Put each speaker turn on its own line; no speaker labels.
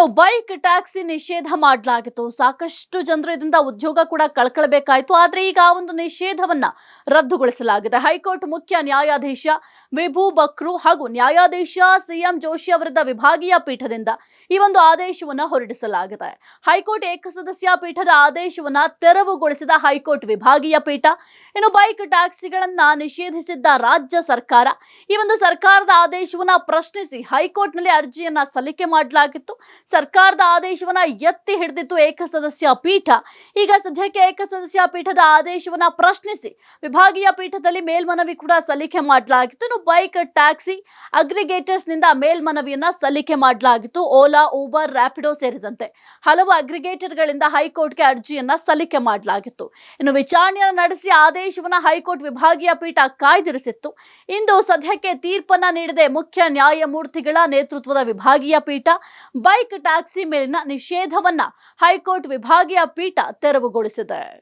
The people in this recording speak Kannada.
ಬೈಕ್ ಟ್ಯಾಕ್ಸಿ ನಿಷೇಧ ಮಾಡಲಾಗಿತ್ತು. ಸಾಕಷ್ಟು ಜನರು ಇದರಿಂದ ಉದ್ಯೋಗ ಕೂಡ ಕಳ್ಕೊಳ್ಬೇಕಾಯಿತು. ಆದರೆ ಈಗ ಆ ಒಂದು ನಿಷೇಧವನ್ನ ರದ್ದುಗೊಳಿಸಲಾಗಿದೆ. ಹೈಕೋರ್ಟ್ ಮುಖ್ಯ ನ್ಯಾಯಾಧೀಶ ವಿಭು ಬಕ್ರು ಹಾಗೂ ನ್ಯಾಯಾಧೀಶ ಸಿಎಂ ಜೋಶಿ ಅವರಿದ್ದ ವಿಭಾಗೀಯ ಪೀಠದಿಂದ ಈ ಒಂದು ಆದೇಶವನ್ನ ಹೊರಡಿಸಲಾಗಿದೆ. ಹೈಕೋರ್ಟ್ ಏಕಸದಸ್ಯ ಪೀಠದ ಆದೇಶವನ್ನ ತೆರವುಗೊಳಿಸಿದ ಹೈಕೋರ್ಟ್ ವಿಭಾಗೀಯ ಪೀಠ ಇನ್ನು ಬೈಕ್ ಟ್ಯಾಕ್ಸಿಗಳನ್ನ ನಿಷೇಧಿಸಿದ್ದ ರಾಜ್ಯ ಸರ್ಕಾರ ಈ ಒಂದು ಸರ್ಕಾರದ ಆದೇಶವನ್ನ ಪ್ರಶ್ನಿಸಿ ಹೈಕೋರ್ಟ್ನಲ್ಲಿ ಅರ್ಜಿಯನ್ನ ಸಲ್ಲಿಕೆ ಮಾಡಲಾಗಿತ್ತು. ಸರ್ಕಾರದ ಆದೇಶವನ್ನ ಎತ್ತಿ ಹಿಡಿದಿತ್ತು ಏಕಸದಸ್ಯ ಪೀಠ. ಈಗ ಸದ್ಯಕ್ಕೆ ಏಕಸದಸ್ಯ ಪೀಠದ ಆದೇಶವನ್ನ ಪ್ರಶ್ನಿಸಿ ವಿಭಾಗೀಯ ಪೀಠದಲ್ಲಿ ಮೇಲ್ಮನವಿ ಕೂಡ ಸಲ್ಲಿಕೆ ಮಾಡಲಾಗಿತ್ತು. ಇನ್ನು ಬೈಕ್ ಟ್ಯಾಕ್ಸಿ ಅಗ್ರಿಗೇಟರ್ಸ್ ನಿಂದ ಮೇಲ್ಮನವಿಯನ್ನ ಸಲ್ಲಿಕೆ ಮಾಡಲಾಗಿತ್ತು. ಓಲಾ, ಊಬರ್, ರ್ಯಾಪಿಡೋ ಸೇರಿದಂತೆ ಹಲವು ಅಗ್ರಿಗೇಟರ್ಗಳಿಂದ ಹೈಕೋರ್ಟ್ಗೆ ಅರ್ಜಿಯನ್ನ ಸಲ್ಲಿಕೆ ಮಾಡಲಾಗಿತ್ತು. ಇನ್ನು ವಿಚಾರಣೆಯನ್ನು ನಡೆಸಿ ಆದೇಶವನ್ನ ಹೈಕೋರ್ಟ್ ವಿಭಾಗೀಯ ಪೀಠ ಕಾಯ್ದಿರಿಸಿತ್ತು. ಇಂದು ಸದ್ಯಕ್ಕೆ ತೀರ್ಪನ್ನ ನೀಡಿದೆ ಮುಖ್ಯ ನ್ಯಾಯಮೂರ್ತಿಗಳ ನೇತೃತ್ವದ ವಿಭಾಗೀಯ ಪೀಠ. ಬೈಕ್ ಟ್ಯಾಕ್ಸಿ ಮೇಲಿನ ನಿಷೇಧವನ್ನ ಹೈಕೋರ್ಟ್ ವಿಭಾಗೀಯ ಪೀಠ ತೆರವುಗೊಳಿಸಿದೆ.